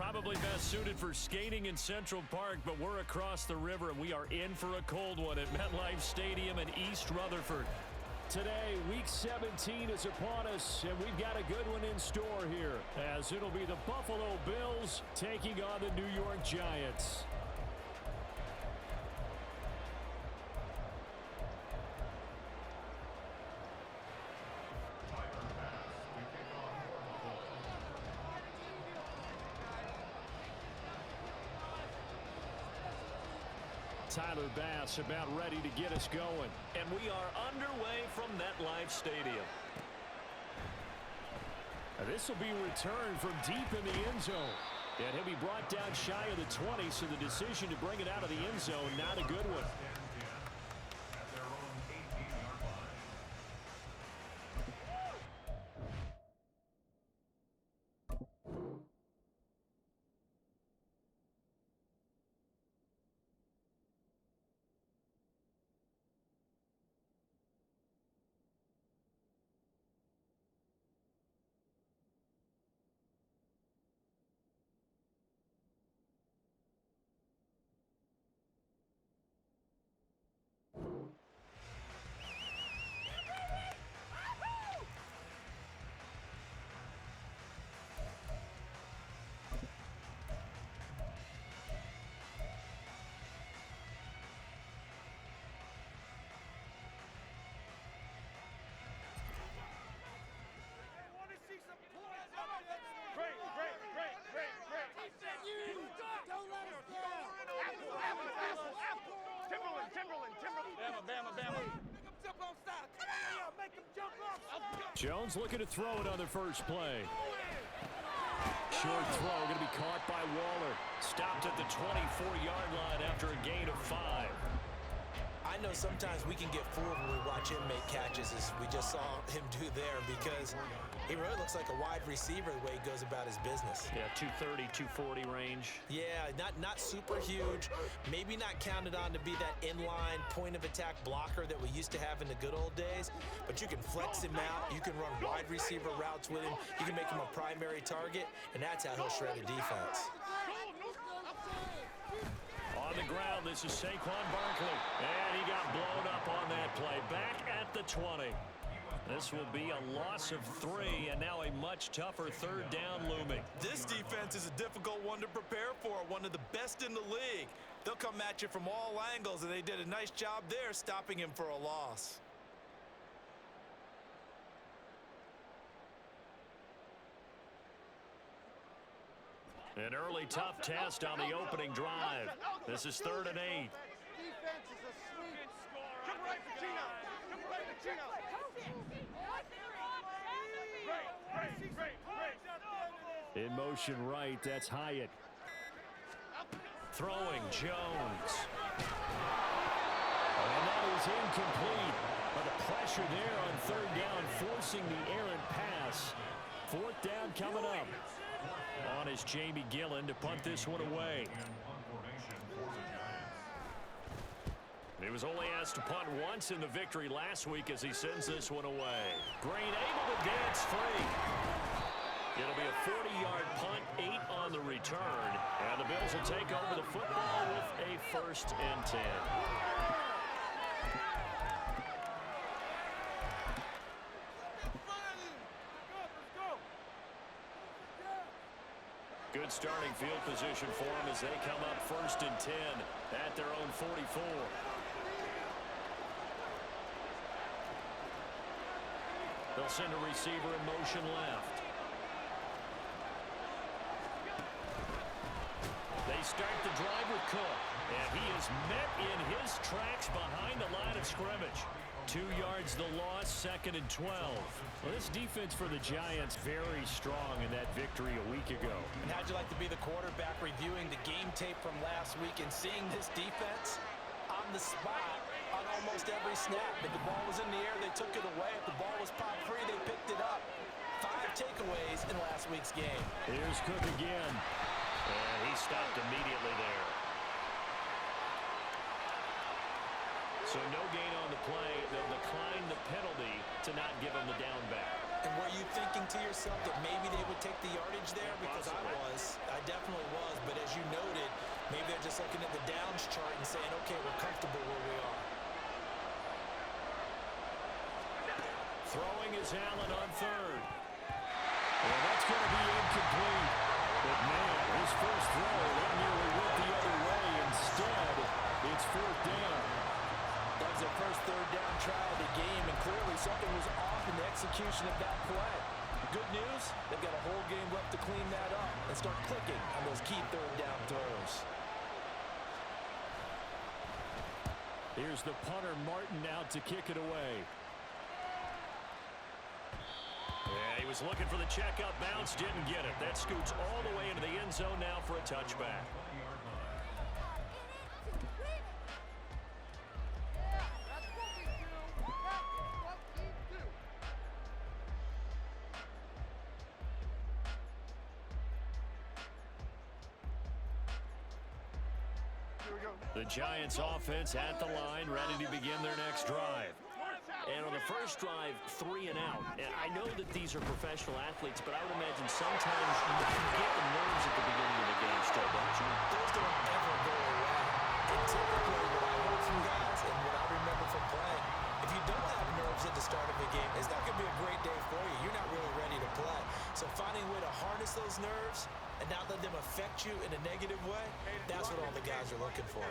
Probably best suited for skating in Central Park, but we're across the river, and we are in for a cold one at MetLife Stadium in East Rutherford. Today, Week 17 is upon us, and we've got a good one in store here, as it'll be the Buffalo Bills taking on the New York Giants. Tyler Bass about ready to get us going. And we are underway from MetLife Stadium. This will be returned from deep in the end zone. And he'll be brought down shy of the 20, so the decision to bring it out of the end zone, not a good one. Jones looking to throw it on the first play. Short throw going to be caught by Waller. Stopped at the 24-yard line after a gain of 5. I know sometimes we can get fooled when we watch him make catches, as we just saw him do there, because he really looks like a wide receiver the way he goes about his business. Yeah, 230, 240 range. Yeah, not super huge. Maybe not counted on to be that inline point-of-attack blocker that we used to have in the good old days, but you can flex him out. You can run wide receiver routes with him. You can make him a primary target, and that's how he'll shred a defense. On the ground, this is Saquon Barkley. And he got blown up on that play. Back at the 20. This will be a loss of 3, and now a much tougher third down looming. This defense is a difficult one to prepare for, one of the best in the league. They'll come at you from all angles, and they did a nice job there stopping him for a loss. An early tough test on the opening drive. This is 3rd and 8. Defense is a sweep. Come right, Pacino. Come right, Pacino. In motion right, that's Hyatt. Throwing Jones. And that is incomplete. But the pressure there on 3rd down, forcing the errant pass. 4th down coming up. On is Jamie Gillen to punt this one away. He was only asked to punt once in the victory last week as he sends this one away. Green able to dance free. It'll be a 40-yard punt, 8 on the return. And the Bills will take over the football with a 1st and 10. Good starting field position for them as they come up 1st and 10 at their own 44. They'll send a receiver in motion left. They start the drive with Cook, and he is met in his tracks behind the line of scrimmage. 2 yards the loss, 2nd and 12. Well, this defense for the Giants very strong in that victory a week ago. And how'd you like to be the quarterback reviewing the game tape from last week and seeing this defense on the spot on almost every snap? If the ball was in the air, they took it away. If the ball was popped free, they picked it up. 5 takeaways in last week's game. Here's Cook again. And he stopped immediately there. So no gain on the play. They'll decline the penalty to not give him the down back. And were you thinking to yourself that maybe they would take the yardage there? Because I was. I definitely just looking at the downs chart and saying, okay, we're comfortable where we are. Throwing is Allen on third. Well, that's going to be incomplete. But, man, his first throw, that nearly went the other way. Instead, it's fourth down. That was their first third down try of the game, and clearly something was off in the execution of that play. Good news, they've got a whole game left to clean that up and start clicking on those key third down throws. Here's the punter, Martin, out to kick it away. Yeah, he was looking for the checkup bounce, didn't get it. That scoots all the way into the end zone now for a touchback. The Giants offense at the line, ready to begin their next drive. And on the first drive, 3 and out. And I know that these are professional athletes, but I would imagine sometimes you get the nerves at the beginning of the game still, don't you? Those don't ever go away. And typically what I heard from guys and what I remember from playing, if you don't have nerves at the start of the game, it's not going to be a great day for you. You're not really ready to play. So finding a way to harness those nerves and not let them affect you in a negative way, that's what all the guys are looking for.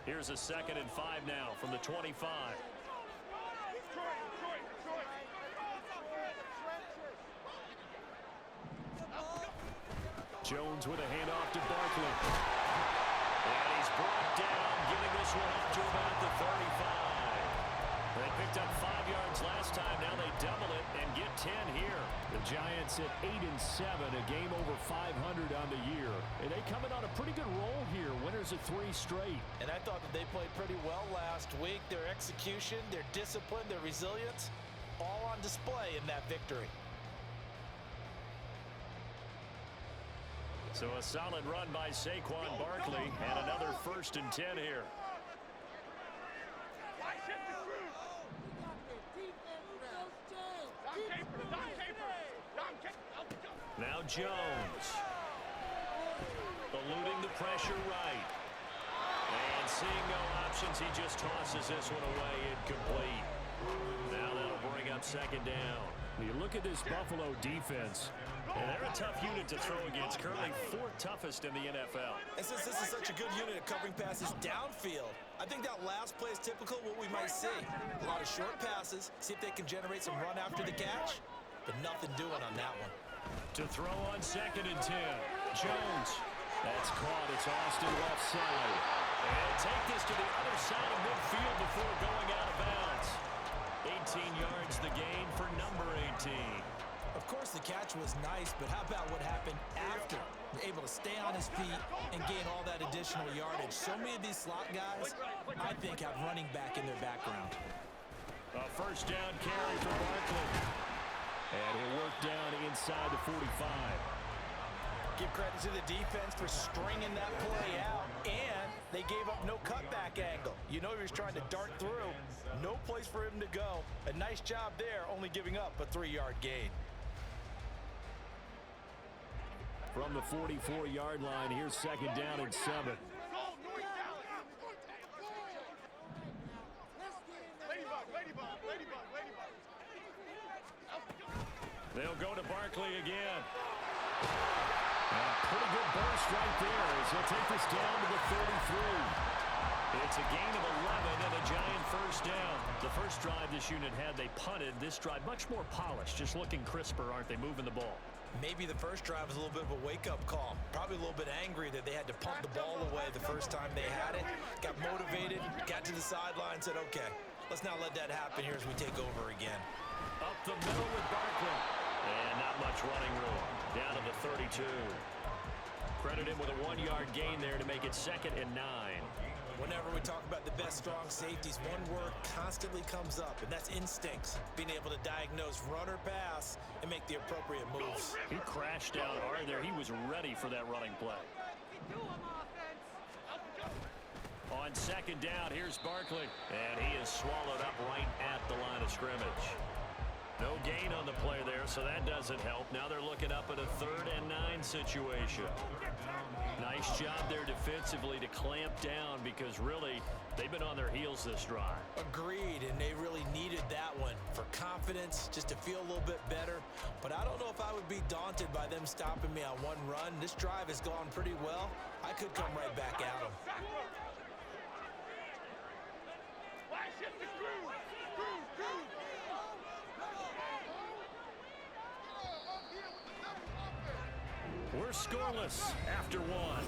Here's a 2nd and 5 now from the 25. Jones with a handoff to Barkley. And he's brought down, getting this one up to about the 35. They picked up 5 yards last time. Now they double it and get 10 here. The Giants at 8-7, a game over 500 on the year. And they come in on a pretty good roll here. Winners of 3 straight. And I thought that they played pretty well last week. Their execution, their discipline, their resilience, all on display in that victory. So a solid run by Saquon Barkley and another 1st and 10 here. Now Jones. Eluding the pressure right. And seeing no options, he just tosses this one away incomplete. Now that'll bring up 2nd down. You look at this Buffalo defense, and they're a tough unit to throw against, currently 4th toughest in the NFL. And since this is such a good unit at covering passes downfield, I think that last play is typical of what we might see. A lot of short passes, see if they can generate some run after the catch, but nothing doing on that one. To throw on 2nd and 10, Jones. That's caught. It's Austin left side. And take this to the other side of midfield before going out of bounds. 18 yards the gain for number 18. Of course, the catch was nice, but how about what happened after? Able to stay on his feet and gain all that additional yardage. So many of these slot guys, I think, have running back in their background. A 1st down carry for Barkley. And he'll work down inside the 45. Give credit to the defense for stringing that play out, and they gave up no cutback angle. You know he was trying to dart through. No place for him to go. A nice job there, only giving up a 3-yard gain. From the 44-yard line, here's 2nd down and 7. They'll go to Barkley again. And a pretty good burst right there as he'll take this down to the 33. It's a gain of 11 and a Giant 1st down. The first drive this unit had, they punted. This drive much more polished, just looking crisper, aren't they, moving the ball? Maybe the first drive was a little bit of a wake-up call. Probably a little bit angry that they had to punt the ball away the first time they had it. Got motivated, got to the sideline, said, okay, let's not let that happen here as we take over again. Up the middle with Barkley. And not much running room. Down to the 32. Credit him with a 1-yard gain there to make it 2nd and 9. Whenever we talk about the best strong safeties, one word constantly comes up, and that's instincts. Being able to diagnose run or pass and make the appropriate moves. He crashed down hard there. He was ready for that running play. On 2nd down, here's Barkley. And he is swallowed up right at the line of scrimmage. No gain on the play there, so that doesn't help. Now they're looking up at a 3rd and 9 situation. Nice Nice job there defensively to clamp down because really they've been on their heels this drive. Agreed, and they really needed that one for confidence, just to feel a little bit better. But I don't know if I would be daunted by them stopping me on one run. This drive has gone pretty well. I could come right back at them. We're scoreless after one.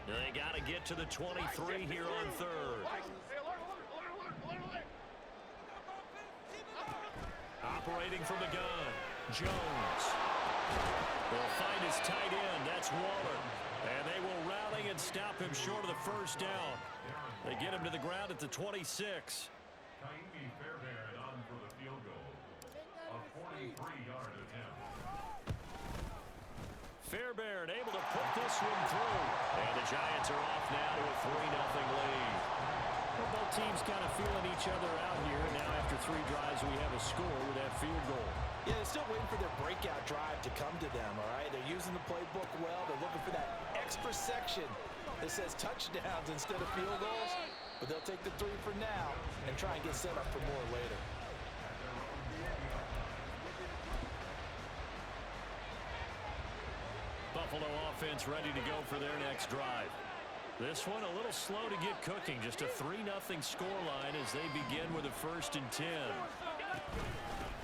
They got to get to the 23 here on third. Operating from the gun, Jones. Will find his tight end. That's Waller. And they will rally and stop him short of the first down. They get him to the ground at the 26. Taimi Fairbairn on for the field goal. A 43-yard attempt. Fairbairn able to put this one through. And the Giants are off now to a 3-0 lead. Well, both teams kind of feeling each other out here. Now after 3 drives, we have a score with that field goal. Yeah, they're still waiting for their breakout drive to come to them, all right? They're using the playbook well. They're looking for that extra section that says touchdowns instead of field goals. But they'll take the 3 for now and try and get set up for more later. Buffalo offense ready to go for their next drive. This one a little slow to get cooking. Just a 3-0 scoreline as they begin with a 1st and 10.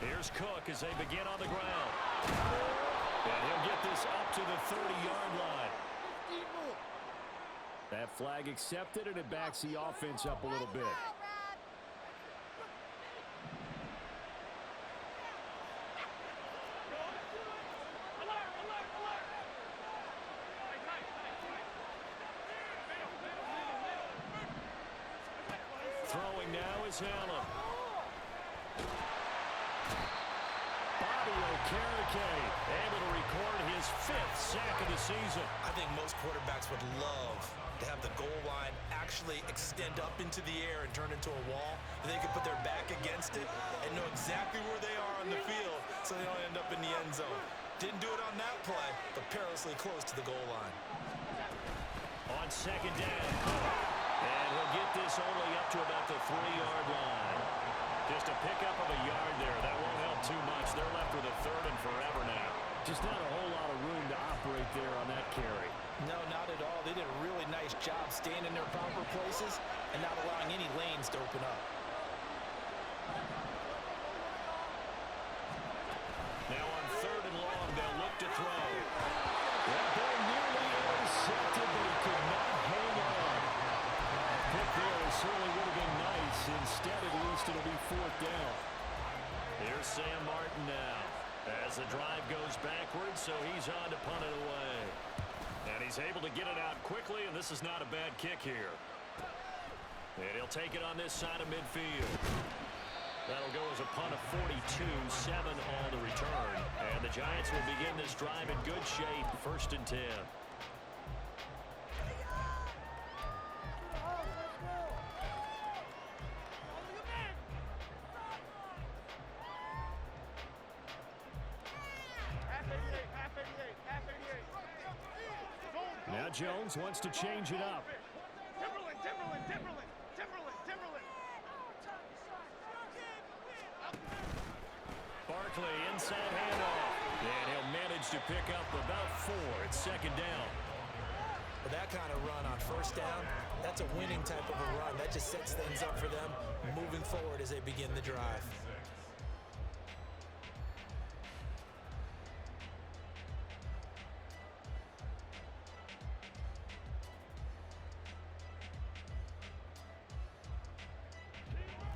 Here's Cook as they begin on the ground. And he'll get this up to the 30-yard line. That flag accepted, and it backs the offense up a little bit. Throwing now is Allen. Bobby Okereke able to record his 5th sack of the season. I think most quarterbacks would love to have the goal line actually extend up into the air and turn into a wall. They could put their back against it and know exactly where they are on the field so they don't end up in the end zone. Didn't do it on that play, but perilously close to the goal line. On 2nd down. And he'll get this only up to about the 3-yard line. Just a pickup of a yard there. That won't help too much. They're left with a 3rd and forever now. Just not a whole lot of room to operate there on that carry. No, not at all. They did a really nice job staying in their proper places and not allowing any lanes to open up. Now on 3rd and long, they'll look to throw. That ball nearly intercepted, but he could not hang on. A pick there certainly would have been nice. Instead, at least it'll be 4th down. Here's Sam Martin now as the drive goes backwards, so he's on to punt it away. And he's able to get it out quickly, and this is not a bad kick here. And he'll take it on this side of midfield. That'll go as a punt of 42, 7 on the return. And the Giants will begin this drive in good shape, 1st and 10. Now Jones wants to change it up. Timberland. Barkley inside handoff. And he'll manage to pick up about 4. It's 2nd down. But that kind of run on 1st down, that's a winning type of a run. That just sets things up for them moving forward as they begin the drive.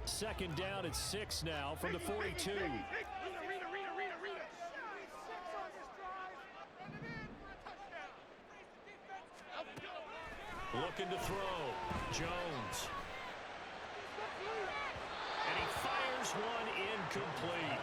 Second down at 6 now from the 42. Looking to throw. Jones. And he fires one incomplete.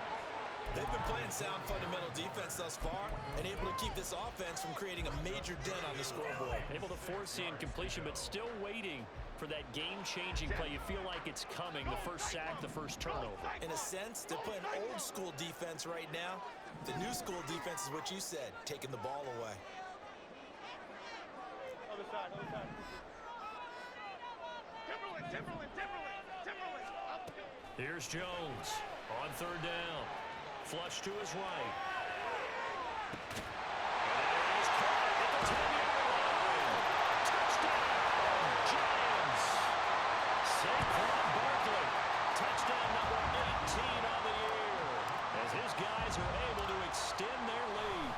They've been playing sound fundamental defense thus far and able to keep this offense from creating a major dent on the scoreboard. Able to force the incompletion, but still waiting for that game-changing play. You feel like it's coming, the first sack, the first turnover. In a sense, they're playing old school defense right now. The new school defense is what you said, taking the ball away. Other side, other side. Timberland. Here's Jones on third down. Flush to his right. And it is caught at the 10-yard line. Touchdown, Giants. Saquon Barkley. Touchdown number 18 on the year. As his guys are able to extend their lead.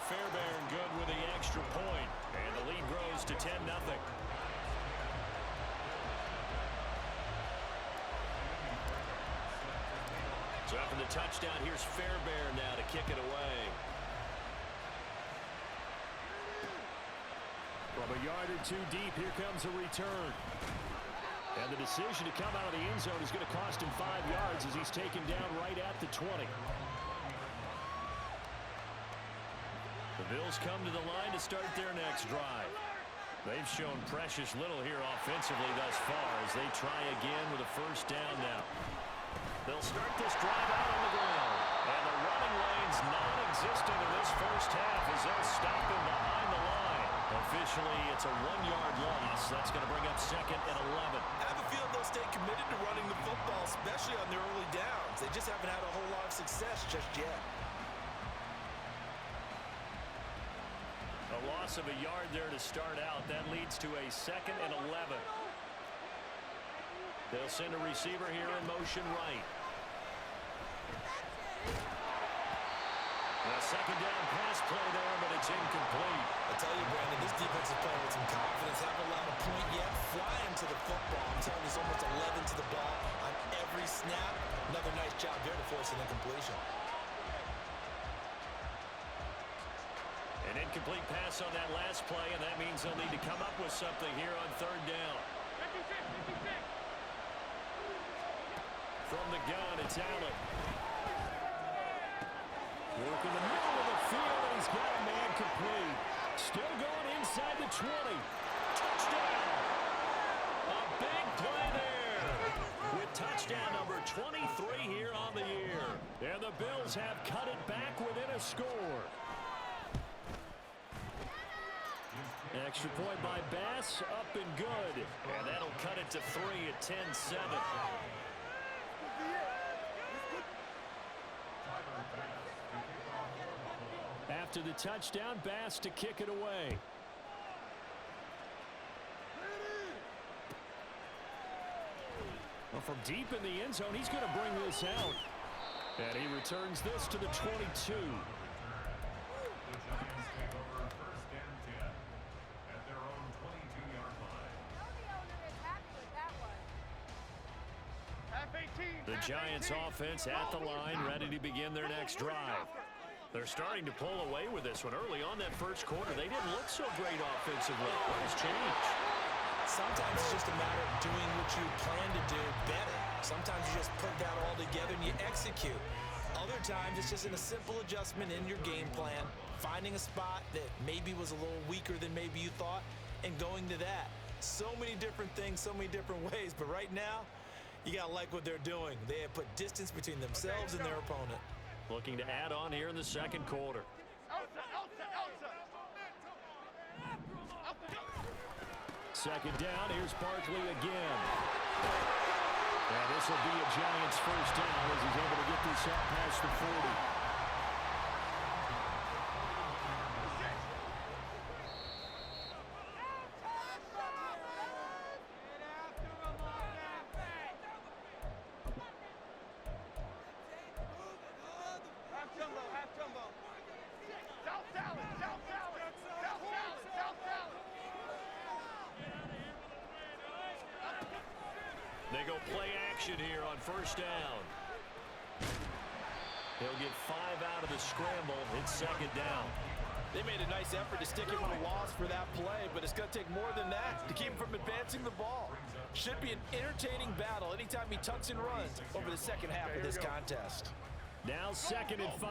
Fairbairn good with the extra point. And the lead grows to 10-0. So after the touchdown, here's Fairbairn now to kick it away. From a yard or two deep, here comes a return. And the decision to come out of the end zone is going to cost him 5 yards as he's taken down right at the 20. The Bills come to the line to start their next drive. They've shown precious little here offensively thus far as they try again with a first down now. They'll start this drive out on the ground. And the running lane's non-existent in this first half as they'll stop him behind the line. Officially, it's a 1-yard loss. That's going to bring up 2nd and 11. I have a feeling they'll stay committed to running the football, especially on their early downs. They just haven't had a whole lot of success just yet. A loss of a yard there to start out. That leads to a 2nd and 11. They'll send a receiver here in motion right. A second down pass play there, but it's incomplete. I tell you, Brandon, this defense is playing with some confidence. Haven't allowed a point yet. Flying to the football. I'm telling you, it's almost 11 to the ball on every snap. Another nice job there to force an incompletion. An incomplete pass on that last play, and that means they'll need to come up with something here on third down. 56. From the gun, it's Allen. Working the middle of the field, and he's got a man complete. Still going inside the 20. Touchdown! A big play there. With touchdown number 23 here on the year. And the Bills have cut it back within a score. Extra point by Bass, up and good. And that'll cut it to 3 at 10-7. After the touchdown, Bass to kick it away. Well, from deep in the end zone, he's going to bring this out. And he returns this to the 22. The Giants offense at the line, ready to begin their next drive. They're starting to pull away with this one. Early on that first quarter, they didn't look so great offensively. What has changed? Sometimes it's just a matter of doing what you plan to do better. Sometimes you just put that all together and you execute. Other times it's just in a simple adjustment in your game plan, finding a spot that maybe was a little weaker than maybe you thought, and going to that. So many different things, so many different ways, but right now, you got to like what they're doing. They have put distance between themselves and their opponent. Looking to add on here in the second quarter. Second down, here's Barkley again. And this will be a Giants first down as he's able to get this up past the 40. They go play action here on first down. He'll get 5 out of the scramble. It's second down. They made a nice effort to stick him with a loss for that play, but it's going to take more than that to keep him from advancing the ball. Should be an entertaining battle anytime he tucks and runs over the second half of this contest. Now 2nd and 5.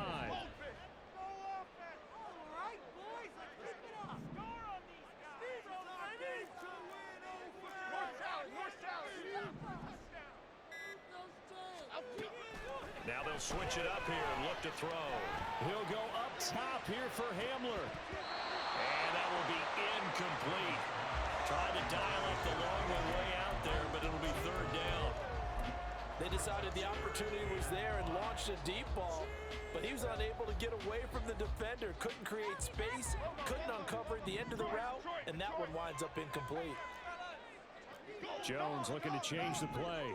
Now they'll switch it up here and look to throw. He'll go up top here for Hamler. And that will be incomplete. Trying to dial up the long way out there, but it'll be 3rd down. They decided the opportunity was there and launched a deep ball, but he was unable to get away from the defender. Couldn't create space, couldn't uncover the end of the route, and that one winds up incomplete. Jones looking to change the play.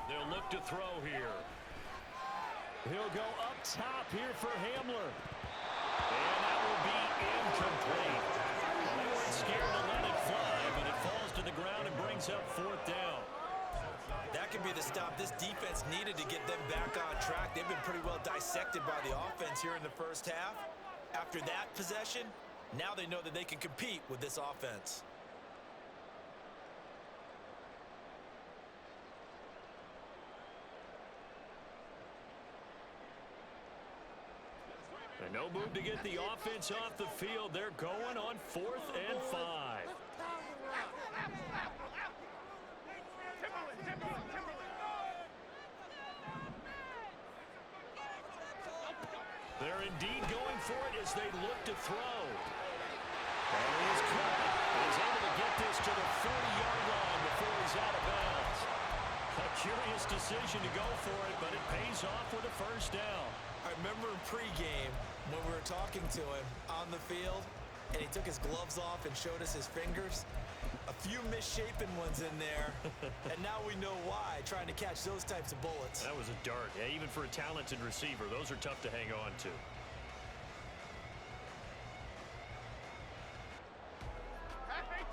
They'll look to throw here. He'll go up top here for Hamler. And that will be incomplete. They weren't scared to let it fly, but it falls to the ground and brings up 4th down. That could be the stop this defense needed to get them back on track. They've been pretty well dissected by the offense here in the first half. After that possession, now they know that they can compete with this offense. And no move to get the offense off the field. They're going on 4th and 5. They're indeed going for it as they look to throw. And he is caught. He's able to get this to the 40-yard line before he's out of bounds. A curious decision to go for it, but it pays off with a 1st down. I remember in pregame when we were talking to him on the field, and he took his gloves off and showed us his fingers. A few misshapen ones in there, and now we know why, trying to catch those types of bullets. That was a dart. Yeah, even for a talented receiver, those are tough to hang on to.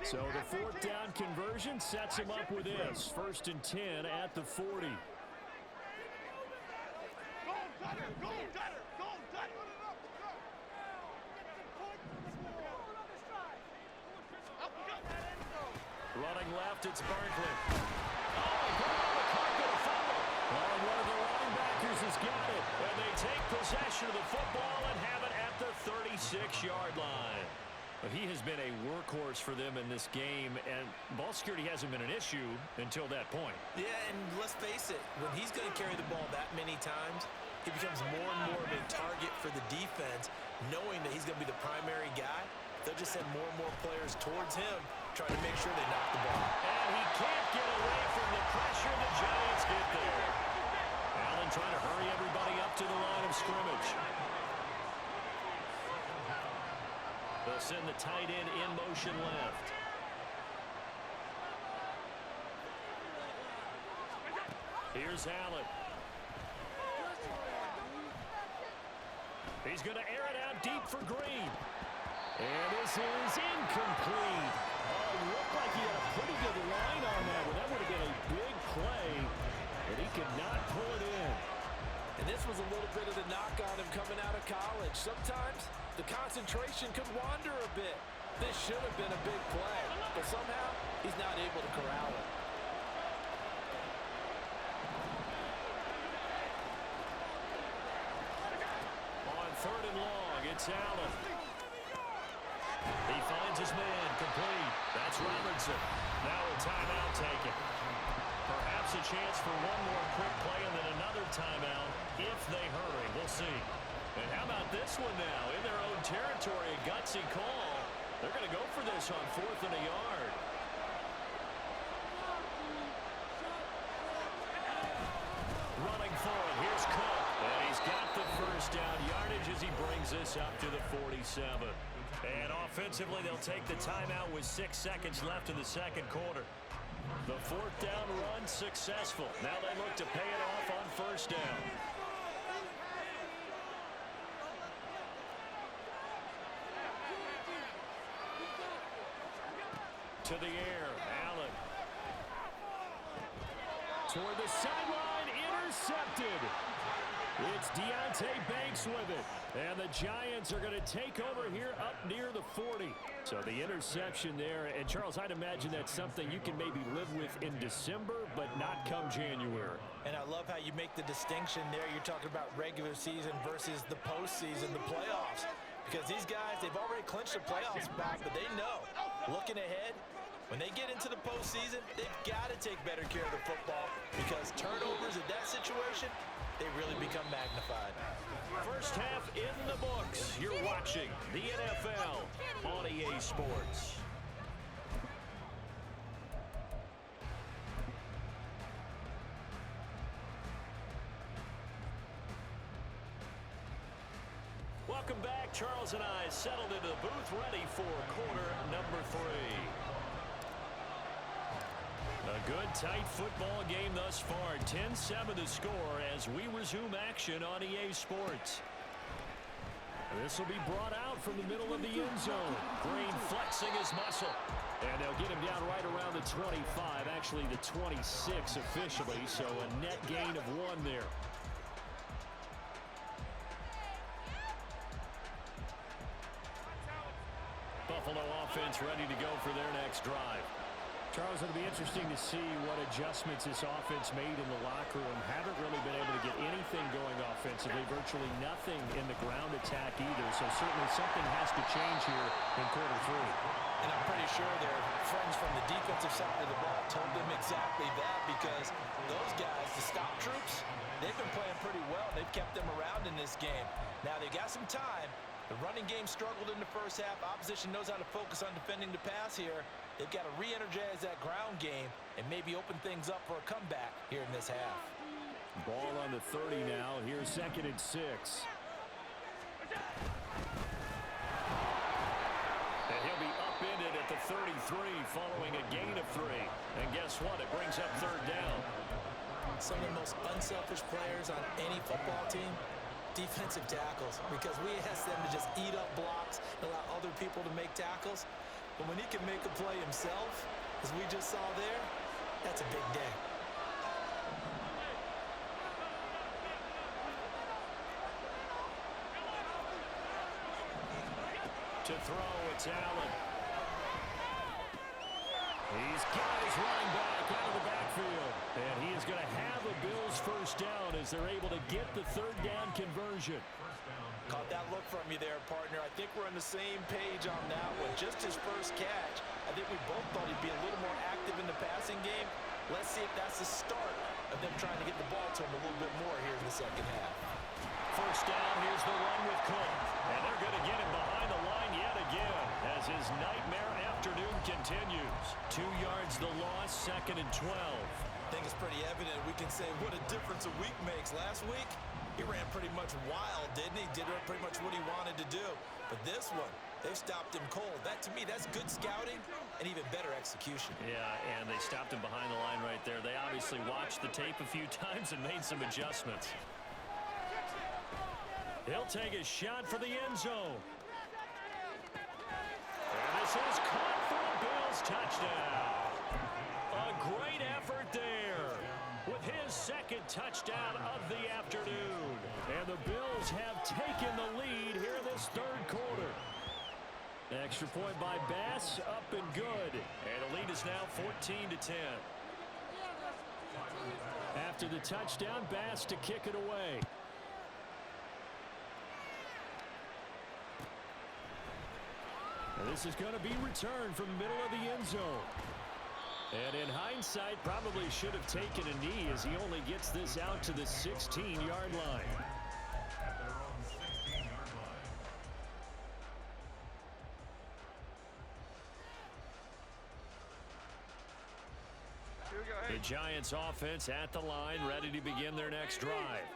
So the 4th down conversion sets him up with this. 1st and 10 at the 40. Running left, it's Barkley. Oh, he put it on the carpet, a fumble. And one of the linebackers has got it. And they take possession of the football and have it at the 36-yard line. But he has been a workhorse for them in this game, and ball security hasn't been an issue until that point. Yeah, and let's face it, when he's going to carry the ball that many times, he becomes more and more of a target for the defense, knowing that he's going to be the primary guy. They'll just send more and more players towards him, trying to make sure they knock the ball. And he can't get away from the pressure. The Giants get there. Allen trying to hurry everybody up to the line of scrimmage. They'll send the tight end in motion left. Here's Allen. He's going to air it out deep for Green. And this is incomplete. Oh, it looked like he had a pretty good line on that one. That would have been a big play, but he could not pull it in. And this was a little bit of the knock on him coming out of college. Sometimes the concentration could wander a bit. This should have been a big play, but somehow he's not able to corral it. On 3rd and long, it's Allen. He finds his man, complete. That's Robertson. Now a timeout taken. Perhaps a chance for one more quick play and then another timeout if they hurry. We'll see. And how about this one now? In their own territory, a gutsy call. They're going to go for this on 4th and a yard. Running forward, here's Cook. And he's got the 1st down yardage as he brings this up to the 47. And offensively, they'll take the timeout with 6 seconds left in the 2nd quarter. The 4th down run successful. Now they look to pay it off on 1st down. To the air, Allen. Toward the sideline, intercepted. It's Deonte Banks with it. And the Giants are going to take over here up near the 40. So the interception there. And, Charles, I'd imagine that's something you can maybe live with in December, but not come January. And I love how you make the distinction there. You're talking about regular season versus the postseason, the playoffs. Because these guys, they've already clinched a playoff spot, but they know, looking ahead, when they get into the postseason, they've got to take better care of the football because turnovers in that situation, they really become magnified. First half in the books. You're watching the NFL on EA Sports. Welcome back. Charles and I settled into the booth ready for quarter number 3. A good, tight football game thus far. 10-7 the score as we resume action on EA Sports. This will be brought out from the middle of the end zone. Green flexing his muscle. And they'll get him down right around the 25, actually the 26 officially, so a net gain of 1 there. Buffalo offense ready to go for their next drive. Charles, it'll be interesting to see what adjustments this offense made in the locker room. Haven't really been able to get anything going offensively, virtually nothing in the ground attack either. So certainly something has to change here in quarter 3. And I'm pretty sure their friends from the defensive side of the ball told them exactly that because those guys, the stop troops, they've been playing pretty well. They've kept them around in this game. Now they got some time. The running game struggled in the first half. Opposition knows how to focus on defending the pass here. They've got to re-energize that ground game and maybe open things up for a comeback here in this half. Ball on the 30 now. Here's 2nd and 6. And he'll be upended at the 33 following a gain of 3. And guess what? It brings up 3rd down. Some of the most unselfish players on any football team, defensive tackles, because we ask them to just eat up blocks, allow other people to make tackles. But when he can make a play himself, as we just saw there, that's a big day. To throw, it's Allen. He's got his running back out of the backfield. And he is going to have a Bills first down as they're able to get the 3rd down conversion. Caught that look from you there, partner. I think we're on the same page on that one. Just his first catch. I think we both thought he'd be a little more active in the passing game. Let's see if that's the start of them trying to get the ball to him a little bit more here in the second half. First down, here's the run with Cook. And they're going to get him behind the line yet again as his nightmare afternoon continues. 2 yards the loss, 2nd and 12. I think it's pretty evident we can say what a difference a week makes. Last week, he ran pretty much wild, didn't he? Did pretty much what he wanted to do. But this one, they've stopped him cold. That, to me, that's good scouting and even better execution. Yeah, and they stopped him behind the line right there. They obviously watched the tape a few times and made some adjustments. He'll take a shot for the end zone. And this is caught for a Bills touchdown. A great effort there with his 2nd touchdown of the afternoon. And the Bills have taken the lead here in this 3rd quarter. Extra point by Bass, up and good. And the lead is now 14-10. After the touchdown, Bass to kick it away. And this is going to be returned from the middle of the end zone. And in hindsight, probably should have taken a knee as he only gets this out to the 16-yard line. At their own 16-yard line. Here we go. The Giants offense at the line, ready to begin their next drive.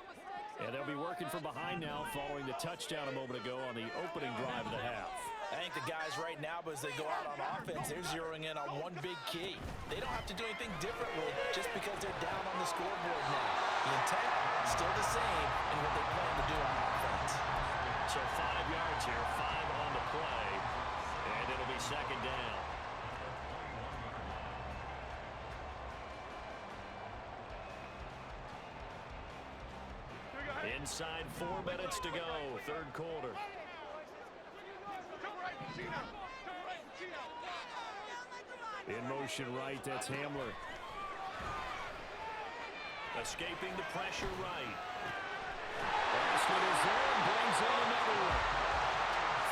And they'll be working from behind now following the touchdown a moment ago on the opening drive of the half. I think the guys right now, as they go out on offense, they're zeroing in on one big key. They don't have to do anything differently just because they're down on the scoreboard now. The intent still the same in what they plan to do on offense. So 5 yards here, 5 on the play. And it'll be 2nd down. inside 4 minutes to go, third quarter. In motion right, that's Hamler. Escaping the pressure right. Boston is there and brings in another one.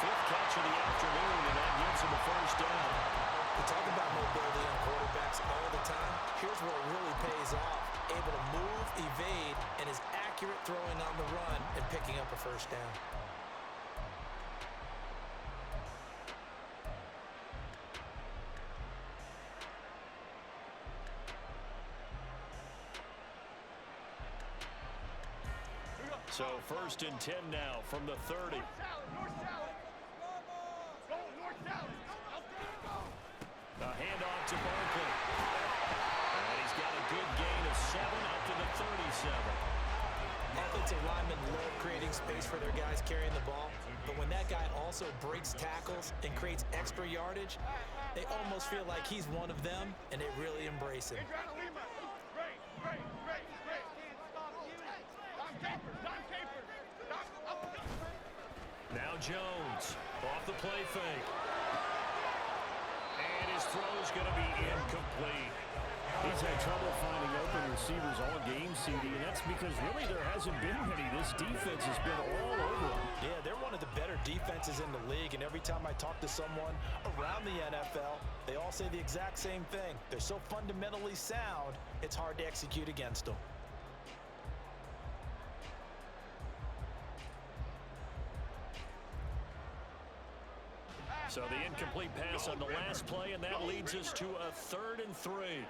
5th catch of the afternoon, and that gives him a first down. We talk about mobility on quarterbacks all the time. Here's where it really pays off. Able to move, evade, and is accurate throwing on the run and picking up a first down. So 1st and 10 now from the 30. The handoff to Barkley. And he's got a good gain of 7 up to the 37. Offensive linemen love creating space for their guys carrying the ball, but when that guy also breaks tackles and creates extra yardage, they almost feel like he's one of them, and they really embrace him. Now Jones off the play fake. And his throw's going to be incomplete. He's had trouble finding open receivers all game, CD, and that's because really there hasn't been many. This defense has been all over them. Yeah, they're one of the better defenses in the league, and every time I talk to someone around the NFL, they all say the exact same thing. They're so fundamentally sound, it's hard to execute against them. So the incomplete pass on the last play, and that leads us to a 3rd and 3.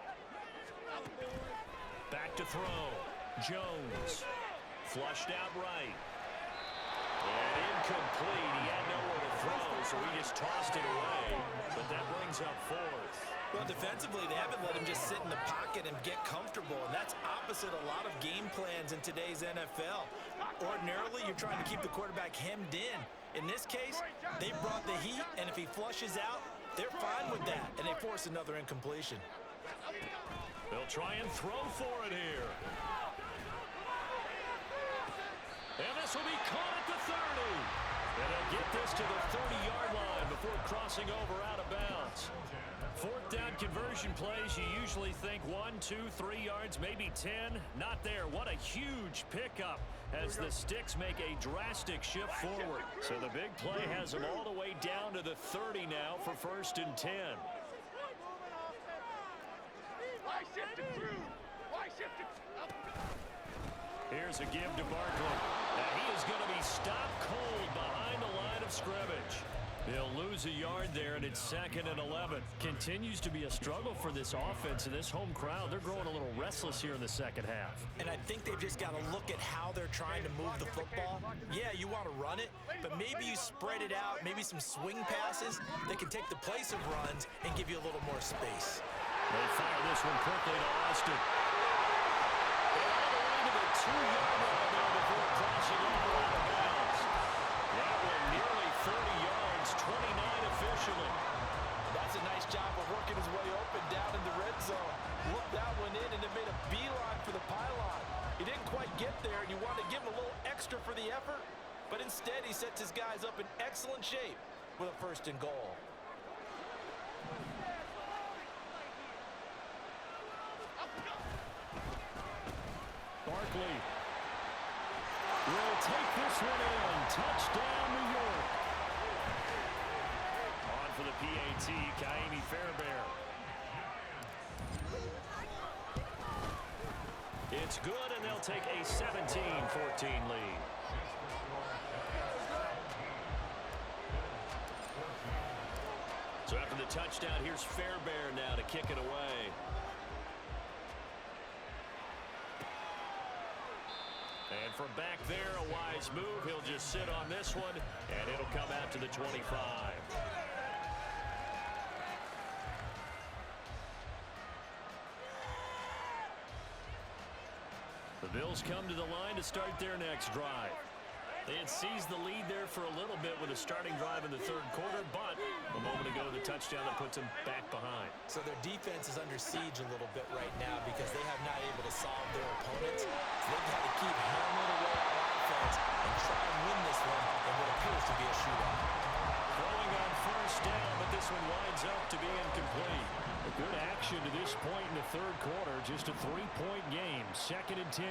Back to throw. Jones. Flushed out right. And incomplete. He had nowhere to throw, so he just tossed it away. But that brings up 4th. Well, defensively, they haven't let him just sit in the pocket and get comfortable, and that's opposite a lot of game plans in today's NFL. Ordinarily, you're trying to keep the quarterback hemmed in. In this case, they brought the heat, and if he flushes out, they're fine with that, and they force another incompletion. They'll try and throw for it here. And this will be caught at the 30. And they'll get this to the 30-yard line before crossing over out of bounds. 4th down conversion plays, you usually think 1, 2, 3 yards, maybe 10. Not there. What a huge pickup as the Sticks make a drastic shift forward. So the big play has them all the way down to the 30 now for 1st and 10. Here's a give to Barkley. And he is going to be stopped cold behind the line of scrimmage. They'll lose a yard there, and it's 2nd and 11. Continues to be a struggle for this offense and this home crowd. They're growing a little restless here in the second half. And I think they've just got to look at how they're trying to move the football. Yeah, you want to run it, but maybe you spread it out, maybe some swing passes that can take the place of runs and give you a little more space. They fire this one quickly to Austin. They're all the way to the 2-yard line there before crossing over out of bounds. That one nearly 30 yards, 29 officially. That's a nice job of working his way open down in the red zone. Looked that one in and then made a beeline for the pylon. He didn't quite get there, and you want to give him a little extra for the effort, but instead he sets his guys up in excellent shape with a 1st and goal. Barkley will take this one in. Touchdown, New York. On for the PAT, Ka'imi Fairbairn. It's good, and they'll take a 17-14 lead. So after the touchdown, here's Fairbairn now to kick it away. And from back there, a wise move. He'll just sit on this one, and it'll come out to the 25. The Bills come to the line to start their next drive. They had seized the lead there for a little bit with a starting drive in the 3rd quarter, but a moment ago, the touchdown that puts them back behind. So their defense is under siege a little bit right now because they have not able to solve their opponents. So they've had to keep hammering away on offense third quarter, just a 3-point game. 2nd and 10.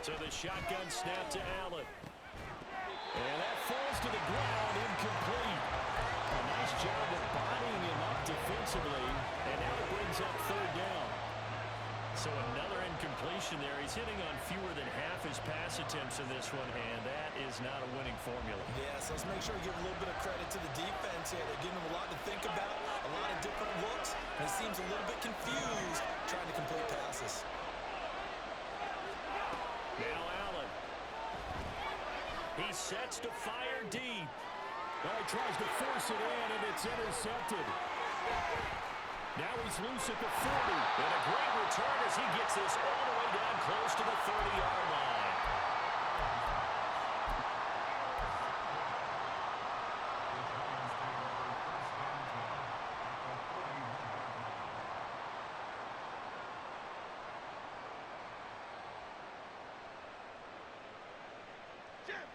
So the shotgun snap to Allen. And that falls to the ground, incomplete. A nice job of bodying him up defensively, and now it brings up 3rd down. So another incompletion there. He's hitting on fewer than half his pass attempts in this one, and that is not a winning formula. Yes, let's make sure we give a little bit of credit to the defense here. They're giving him a lot to think about, a lot of different looks, and he seems a little bit confused trying to complete passes. Now Allen. He sets to fire deep. Well, he tries to force it in, and it's intercepted. Now he's loose at the 40. And a great return as he gets this all the way down close to the 30-yard line.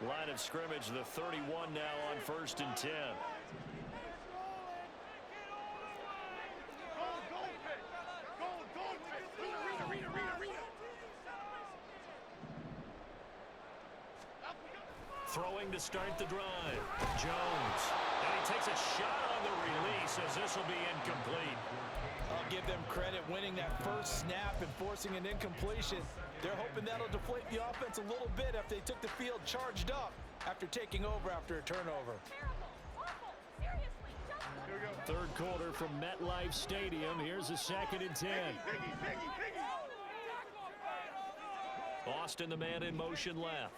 Line of scrimmage, the 31 now on 1st and 10. Throwing to start the drive. Jones. And he takes a shot on the release as this will be incomplete. I'll give them credit winning that first snap and forcing an incompletion. They're hoping that'll deflate the offense a little bit after they took the field charged up after taking over after a turnover. Third quarter from MetLife Stadium. Here's a 2nd and 10. Austin, the man in motion left.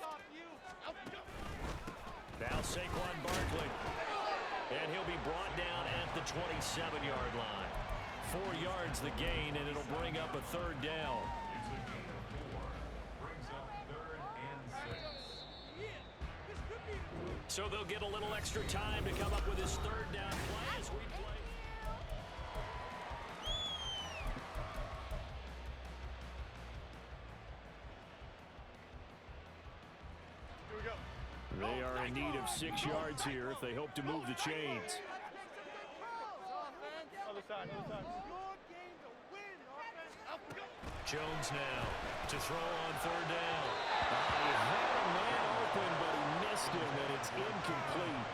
Now Saquon Barkley. And he'll be brought down at the 27-yard line. 4 yards the gain, and it'll bring up a 3rd down. Brings up 3rd and 6. So they'll get a little extra time to come up with his 3rd down play as we play. They are in need of 6 yards here if they hope to move the chains. Jones now to throw on 3rd down. He had a man open, but he missed him, and it's incomplete.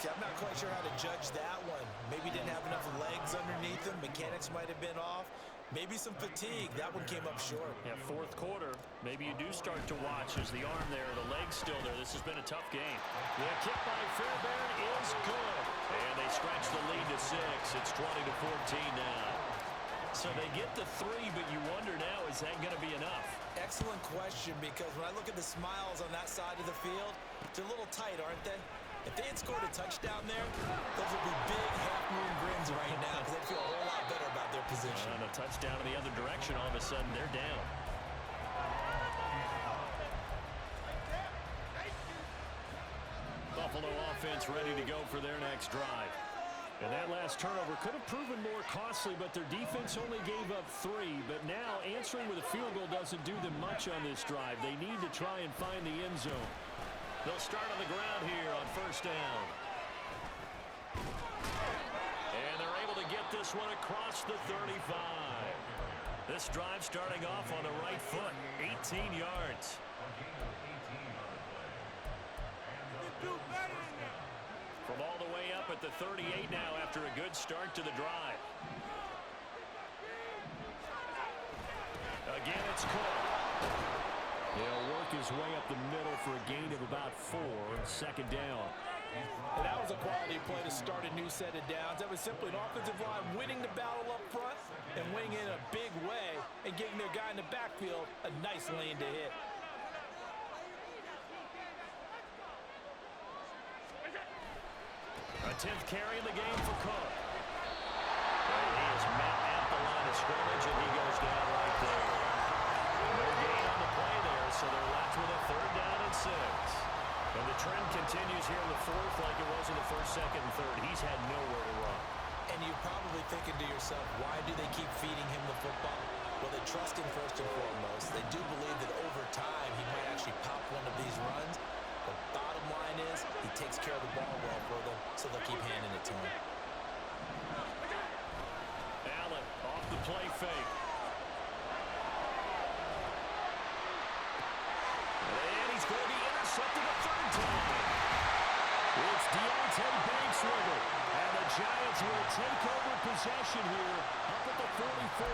Okay, I'm not quite sure how to judge that one. Maybe didn't have enough legs underneath him. Mechanics might have been off. Maybe some fatigue. That one came up short. Yeah, 4th quarter. Maybe you do start to watch as the arm there, the leg's still there. This has been a tough game. The kick by Fairbairn is good. And they stretch the lead to 6. It's 20-14 now. So they get the 3, but you wonder now, is that going to be enough? Excellent question, because when I look at the smiles on that side of the field, they're a little tight, aren't they? If they had scored a touchdown there, those would be big half-moon grins right now because they'd feel a whole lot better about their position. And a touchdown in the other direction, all of a sudden they're down. Buffalo offense ready to go for their next drive. And that last turnover could have proven more costly, but their defense only gave up 3. But now answering with a field goal doesn't do them much on this drive. They need to try and find the end zone. They'll start on the ground here on 1st down. And they're able to get this one across the 35. This drive starting off on the right foot, 18 yards. From all the way up at the 38 now after a good start to the drive. Again, it's Cook. He'll work his way up the middle for a gain of about 4, 2nd down. And that was a quality play to start a new set of downs. That was simply an offensive line winning the battle up front and winning in a big way and giving their guy in the backfield a nice lane to hit. A 10th carry in the game for Cook. And he is met at the line of scrimmage, and he goes down right there. No gain on the play there, so they're left with a 3rd down and 6. And the trend continues here in the 4th like it was in the 1st, 2nd, and 3rd. He's had nowhere to run. And you're probably thinking to yourself, why do they keep feeding him the football? Well, they trust him first and foremost. They do believe that over time he might actually pop one of these runs. But bottom line is he takes care of the ball well for them, so they'll keep handing it to him. Allen off the play fake. And he's going to be intercepted a third time. It's Deontay Banks with it. And the Giants will take over possession here up at the 44.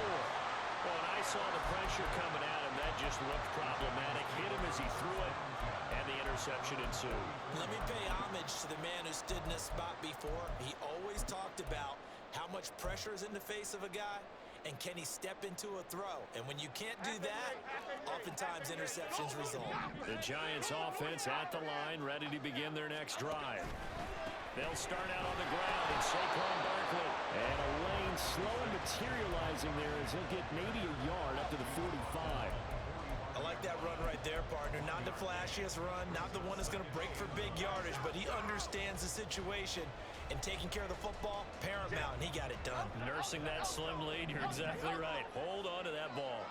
Well, and I saw the pressure coming at him. That just looked problematic. Hit him as he threw it, and the interception ensued. Let me pay homage to the man who stood in this spot before. He always talked about how much pressure is in the face of a guy, and can he step into a throw? And when you can't do that, oftentimes interceptions result. The Giants offense at the line, ready to begin their next drive. They'll start out on the ground, and Saquon Barkley. And a lane slow materializing there as he'll get maybe a yard up to the 45. I like that run right there, partner. Not the flashiest run, not the one that's going to break for big yardage, but he understands the situation, and taking care of the football, paramount, and he got it done. Nursing that slim lead, you're exactly right. Hold on to that ball.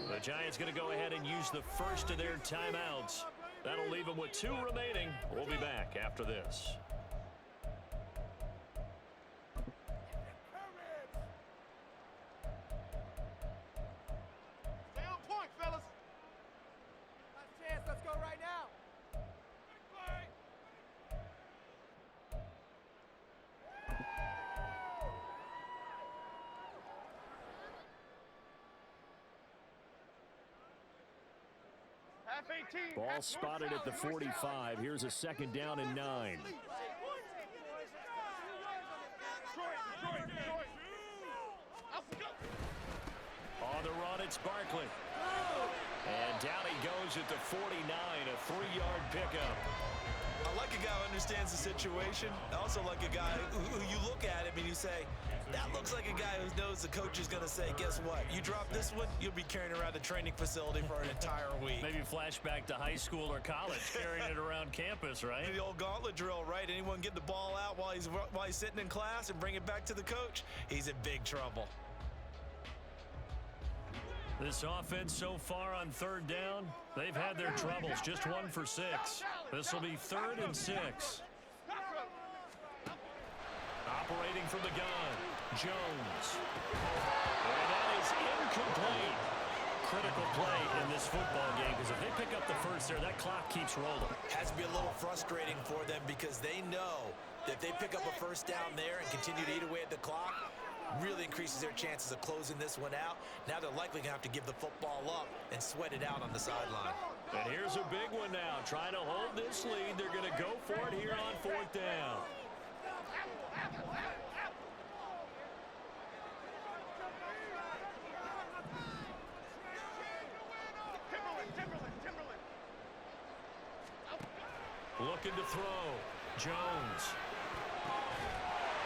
The Giants going to go ahead and use the first of their timeouts. That'll leave them with 2 remaining. We'll be back after this. Stay on point, fellas. Last chance, let's go right now. Half 18. Ball spotted at the 45. Here's a second down and 9. On the run, it's Barkley. And down he goes at the 49, a 3-yard pickup. I like a guy who understands the situation. I also like a guy who you look at him and you say, that looks like a guy who knows the coach is going to say, guess what? You drop this one, you'll be carrying around the training facility for an entire week. Maybe flashback to high school or college, carrying it around campus, right? The old gauntlet drill, right? Anyone get the ball out while he's sitting in class and bring it back to the coach, he's in big trouble. This offense so far on third down, they've had their troubles. Just 1 for 6. This will be 3rd and 6. Operating from the gun, Jones. And that is incomplete. Critical play in this football game, because if they pick up the first there, that clock keeps rolling. Has to be a little frustrating for them because they know that if they pick up a first down there and continue to eat away at the clock, really increases their chances of closing this one out. Now they're likely going to have to give the football up and sweat it out on the sideline. And here's a big one now. Trying to hold this lead. They're going to go for it here on 4th down. Looking to throw. Jones.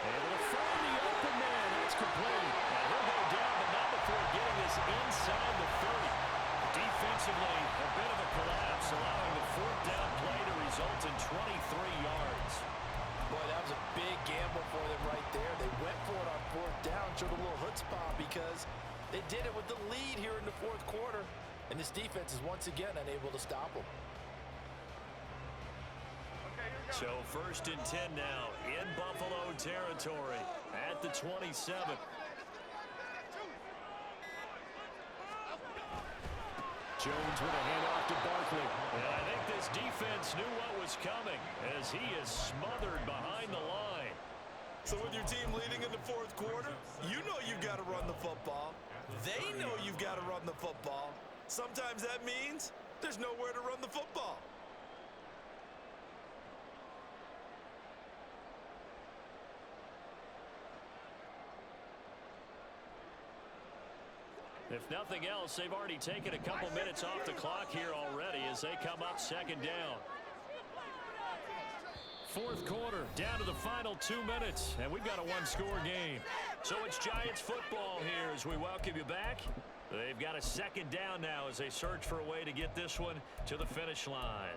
Able to find the open man. That's complete. And he'll go down, but not before getting this inside the 30. Defensively, a bit of a collapse, allowing the 4th down play to result in 23 yards. Boy, that was a big gamble for them right there. They went for it on 4th down, showed a little chutzpah because they did it with the lead here in the 4th quarter. And this defense is once again unable to stop them. So 1st and 10 now in Buffalo territory at the 27. Jones with a handoff to Barkley. And I think this defense knew what was coming as he is smothered behind the line. So with your team leading in the 4th quarter, you know you've got to run the football. They know you've got to run the football. Sometimes that means there's nowhere to run the football. If nothing else, they've already taken a couple minutes off the clock here already as they come up 2nd down. 4th quarter, down to the final 2 minutes, and we've got a 1-score game. So it's Giants football here as we welcome you back. They've got a 2nd down now as they search for a way to get this one to the finish line.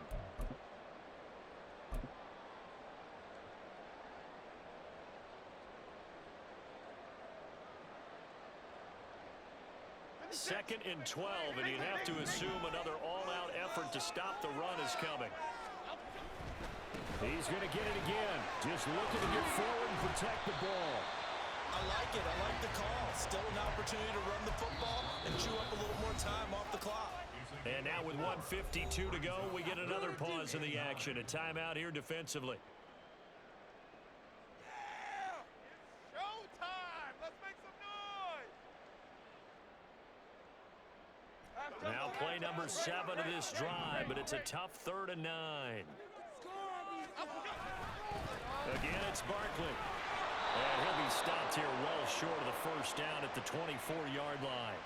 2nd and 12, and you'd have to assume another all-out effort to stop the run is coming. He's going to get it again. Just looking to get forward and protect the ball. I like it. I like the call. Still an opportunity to run the football and chew up a little more time off the clock. And now with 1:52 to go, we get another pause in the action. A timeout here defensively. Yeah! Showtime! Let's make some noise! Now play number 7 of this drive, but it's a tough 3rd and 9. Again, it's Barkley. And he'll be stopped here well short of the first down at the 24-yard line.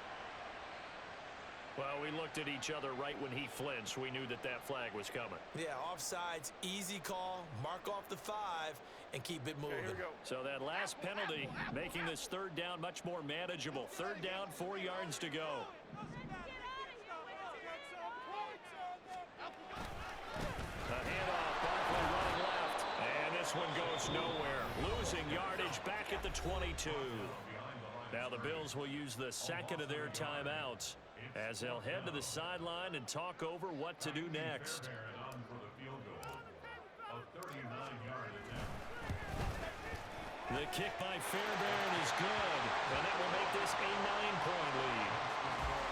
Well, we looked at each other right when he flinched. We knew that that flag was coming. Yeah, offsides, easy call, mark off the 5, and keep it moving. Here we go. So that last penalty making this 3rd down much more manageable. 3rd down, 4 yards to go. A handoff, Barkley running left. And this one goes nowhere. Losing yardage back at the 22. Now the Bills will use the 2nd of their timeouts as they'll head to the sideline and talk over what to do next. The kick by Fairbairn is good, and that will make this a 9-point lead.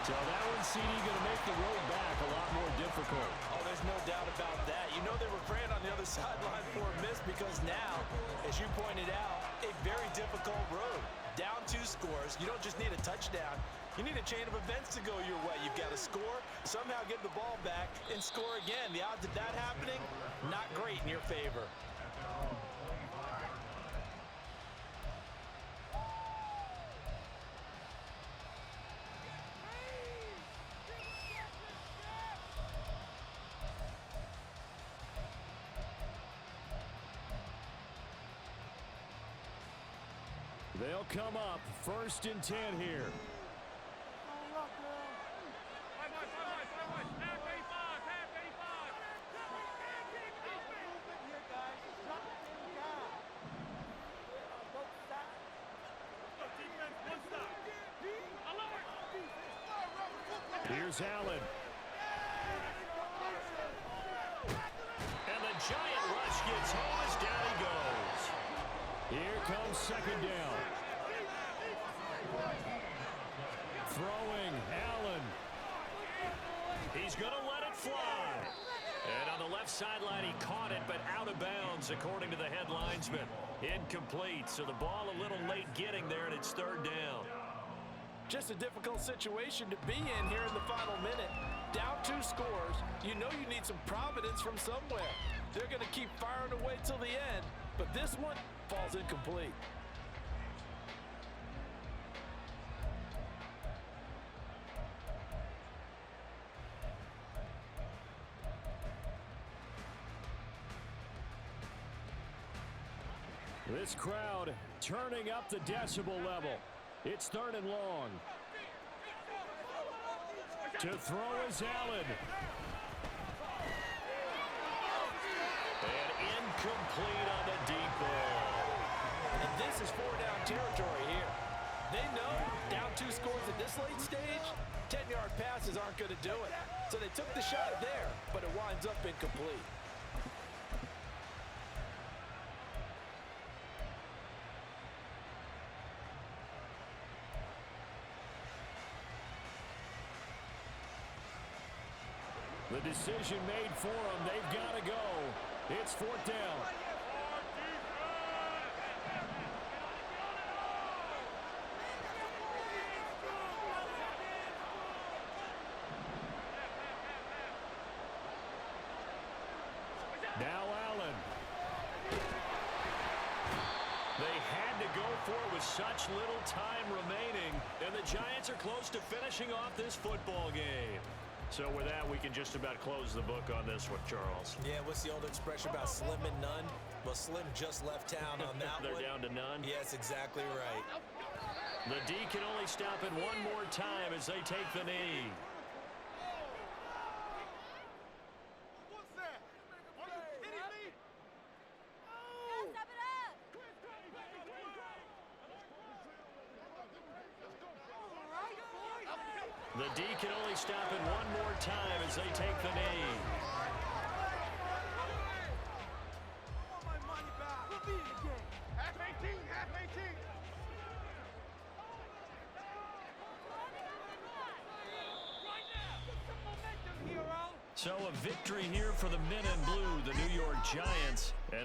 So that one, CD, going to make the road back a lot more difficult. Oh, there's no doubt about that. You know they were praying on the other sideline for a miss because now, as you pointed out, a very difficult road. Down 2 scores. You don't just need a touchdown. You need a chain of events to go your way. You've got to score, somehow get the ball back, and score again. The odds of that happening, not great in your favor. They'll come up 1st and 10 here. Here's Allen. And the giant rush gets home as down he goes. Here comes 2nd down. Throwing, Allen. He's going to let it fly. And on the left sideline, he caught it, but out of bounds, according to the head linesman. Incomplete, so the ball a little late getting there, and it's 3rd down. Just a difficult situation to be in here in the final minute. Down 2 scores, you know you need some providence from somewhere. They're going to keep firing away till the end, but this one falls incomplete. This crowd turning up the decibel level. It's 3rd and long. To throw is Allen. And incomplete on the deep ball. And this is 4-down territory here. They know down 2 scores at this late stage, 10-yard passes aren't going to do it. So they took the shot there, but it winds up incomplete. The decision made for them. They've got to go. It's 4th down. Now Allen. They had to go for it with such little time remaining, and the Giants are close to finishing off this football game. So with that, we can just about close the book on this one, Charles. Yeah, what's the old expression about slim and none? Well, Slim just left town on that They're one. down to none? Yes, exactly right. The D can only stop it one more time as they take the knee. What's that? Are you kidding me? Step it up! All right, boy. The D can only stop it one more time as they take the knee. Half 18, half 18. So a victory here for the men in blue, the New York Giants.